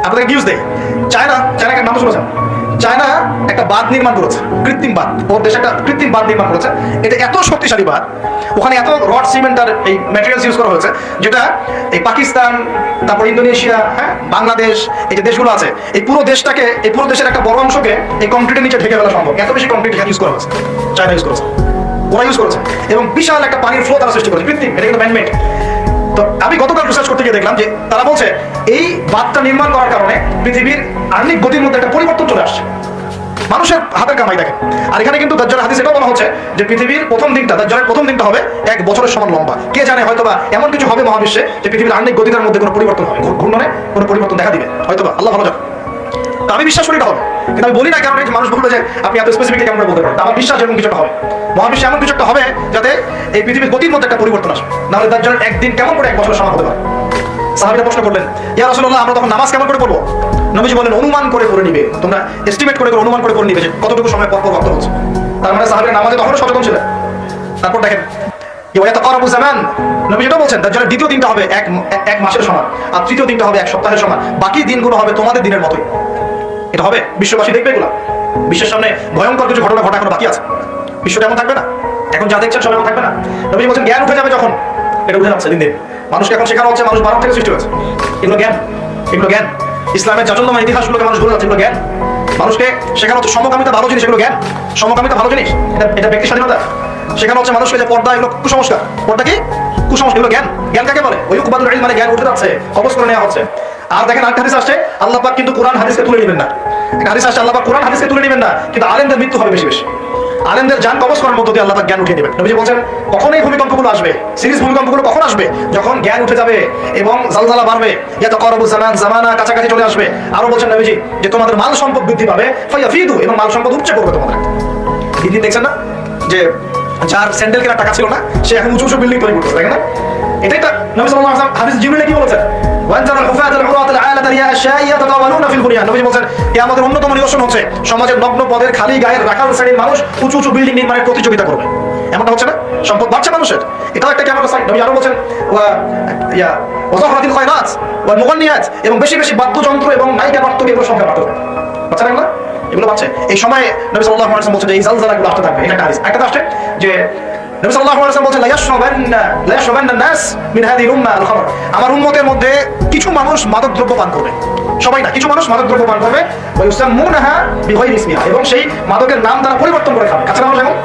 আপনাদের নিউজ দেয়, চায়না একটা নাম শুনেছেন? চায়না একটা বাঁধ নির্মাণ করেছে, কৃত্রিম বাঁধ। ওর দেশে একটা কৃত্রিম বাঁধ নির্মাণ করেছে। এটা এত শক্তিশালী বাঁধ, ওখানে এত রড সিমেন্ট আর এই ম্যাটেরিয়ালস ইউজ করা হয়েছে, যেটা এই পাকিস্তান, তারপর ইন্দোনেশিয়া, হ্যাঁ, বাংলাদেশ, এই যে দেশগুলো আছে, এই পুরো দেশটাকে, এই পুরো দেশের একটা বড় অংশকে এই কংক্রিটের নিচে ঢেকে ফেলা সম্ভব। এত বেশি কংক্রিট ইউজ করা হয়েছে, চায়না ইউজ করেছে, ওরা ইউজ করেছে। এবং বিশাল একটা পানির ফ্লো তারা সৃষ্টি করেছে, কৃত্রিম, এটা কিন্তু ম্যানমেড। তো আমি গতকাল রিসার্চ করতে গিয়ে দেখলাম যে তারা বলছে এই বাঁধটা নির্মাণ করার কারণে পৃথিবীর আর্নিক গতির মধ্যে একটা পরিবর্তন চলে আসছে। মানুষের হাতের কামাই দেখেন। আর এখানে কিন্তু দাজ্জালের হাদিস এটাও বলা হচ্ছে যে পৃথিবীর প্রথম দিনটা, দাজ্জালের প্রথম দিনটা হবে 1 বছরের সমান লম্বা। কে জানে, হয়তোবা এমন কিছু হবে মহাবিশ্বে যে পৃথিবীর আর্নিক গতিটার মধ্যে কোনো পরিবর্তন হবে, ঘূর্ণনে কোনো পরিবর্তন দেখা দিবে, হয়তোবা, আল্লাহ ভালো জানে। তো আমি বিশ্বাস করি এটা হবে, কিন্তু আমি বলি না কারণ মানুষ বলবে যে আপনি এত স্পেসিফিক কেমন বলতে পারেন। আমার বিশ্বাস এরকম কিছু একটা হবে, মহাবিশ্বে এমন কিছু একটা হবে যাতে এই পৃথিবীর গতির মধ্যে একটা পরিবর্তন আসবে। নাহলে দাজ্জালের একদিন কেমন করে 1 বছরের সমান হতে পারে? সাহাবীরা প্রশ্ন করলেন, ইয়া রাসূলুল্লাহ, আমরা তখন নামাজ কেমন করে পড়বো? নবীজি বলেন, অনুমান করে পড়ে নিবে, তোমরা এস্টিমেট করে অনুমান করে পড়ে নিবে যে কতটুকু সময় পর পর রক্ত হচ্ছে। তার মানে সাহাবীরা নামাজে তখনও সচেতন ছিলেন। তারপর দেখেন, ইয়াতাকারাবু জামান, নবী যেটা বলছেন, দাজ্জালের দ্বিতীয় দিনটা হবে এক মাসের সমান, আর তৃতীয় দিনটা হবে 1 সপ্তাহের সমান, বাকি দিনগুলো হবে তোমাদের দিনের মতোই। এটা হবে, বিশ্ববাসী দেখবে এগুলা। বিশ্বের সামনে ভয়ঙ্কর কিছু ঘটনা ঘটা এখনো বাকি আছে। বিশ্বটা এমন থাকবে না, এখন যা দেখছেন সব এমন থাকবে না। নবী বলছেন, জ্ঞান উঠে যাবে যখন, এটা উঠে যাচ্ছে দিন দিন। মানুষকে এখন শেখানো হচ্ছে মানুষ মানব থেকে সৃষ্টি হয়েছে, এগুলো জ্ঞান, এগুলো জ্ঞান। ইসলামের জাজল্যমান ইতিহাসগুলোকে মানুষ ভুলে যাচ্ছে, এগুলো জ্ঞান। মানুষকে শেখানো হচ্ছে সমকামিতা ভালো জিনিস, এগুলো জ্ঞান। সমকামিতা ভালো জিনিস, এটা ব্যক্তি স্বাধীনতা। শেখানো হচ্ছে মানুষকে যে পর্দা, এগুলো কুসংস্কার। পর্দা কি? কুসংস্কার। এগুলো জ্ঞান। জ্ঞান কাকে বলে? ওই উকবাদুল ইলম, মানে জ্ঞান উঠে যাচ্ছে, কবজ করে নেওয়া হচ্ছে। আর দেখেন আরেকটা হাদিস আসছে, আল্লাহ পাক কিন্তু কোরআন হাদিসকে তুলে নেবেন না। একটা হাদিস আসছে, আল্লাহ পাক কোরআন হাদিসকে তুলে নেবেন না, কিন্তু আলেমদের মৃত্যু হবে বেশি বেশি। আলেমদের জান কবজ করার মধ্য দিয়ে আল্লাহ পাক জ্ঞান উঠিয়ে নেবেন। নবীজি বলছেন, কখন এই ভূমিকম্পগুলো আসবে, সিরিজ ভূমিকম্পগুলো কখন আসবে? যখন জ্ঞান উঠে যাবে এবং জালজালা বাড়বে, ইয়াতাকারাবু জামান, জামানা কাছাকাছি চলে আসবে। আরো বলছেন নবীজি যে তোমাদের মাল সম্পদ বৃদ্ধি পাবে, ফায়াফিদু, এবং মাল সম্পদ উপচে পড়বে তোমাদের। দিন দেখছেন না যে যার স্যান্ডেল কেনার টাকা ছিল না, সে এখন উঁচু উঁচু বিল্ডিং তৈরি করতেছে, দেখেন না? এটাই তো নবী সাল্লাল্লাহু আলাইহি ওয়াসাল্লাম হাদিস জিবরিলে কি বলেছেন? ওয়ানজারাল হুফাতাল উরাতাল আলাতাল ইয়াশা ইয়াতাতাওয়ালুনা ফিল বুনিয়ান। নবী বলেন, কিয়ামতের অন্যতম নিদর্শন হচ্ছে সমাজের নগ্ন পদের খালি গায়ের রাখাল শ্রেণীর মানুষ উঁচু উঁচু বিল্ডিং নির্মাণের প্রতিযোগিতা করবে। এমনটা হচ্ছে না? সম্পদ বাড়ছে মানুষের, এটাও একটা কিয়ামতের সাইন। নবী আরো বলেন, ওয়াযাহরাতিল খায়রাত ওয়াল মুগান্নিয়াত, এবং বেশি বেশি বাদ্যযন্ত্র এবং নায়িকা নর্তকী এগুলো সংখ্যা বাড়তে হবে। বাচ্চা না এগুলো বাড়ছে। এই সময় নবী সাল্লাল্লাহু আলাইহি ওয়াসাল্লাম বলছেন যে এই জালজালাগুলো আসতে থাকবে। এটা একটা হাদিস। একটা আসছে যে নবী সাল্লাল্লাহু আলাইহি ওয়াসাল্লাম বলছেন, লা ইয়াশরাবান্না নাস মিন হাযিহিল উম্মাহ আল খামর, আমার উম্মতের মধ্যে কিছু মানুষ মাদকদ্রব্য পান করবে, সবাই না, কিছু মানুষ মাদকদ্রব্য পান করবে, ওয়া ইউসাম্মুনাহা বিগাইরি ইসমিহা, এবং সেই মাদকের নাম তারা পরিবর্তন করে খাবে। কাছে মানুষ এখন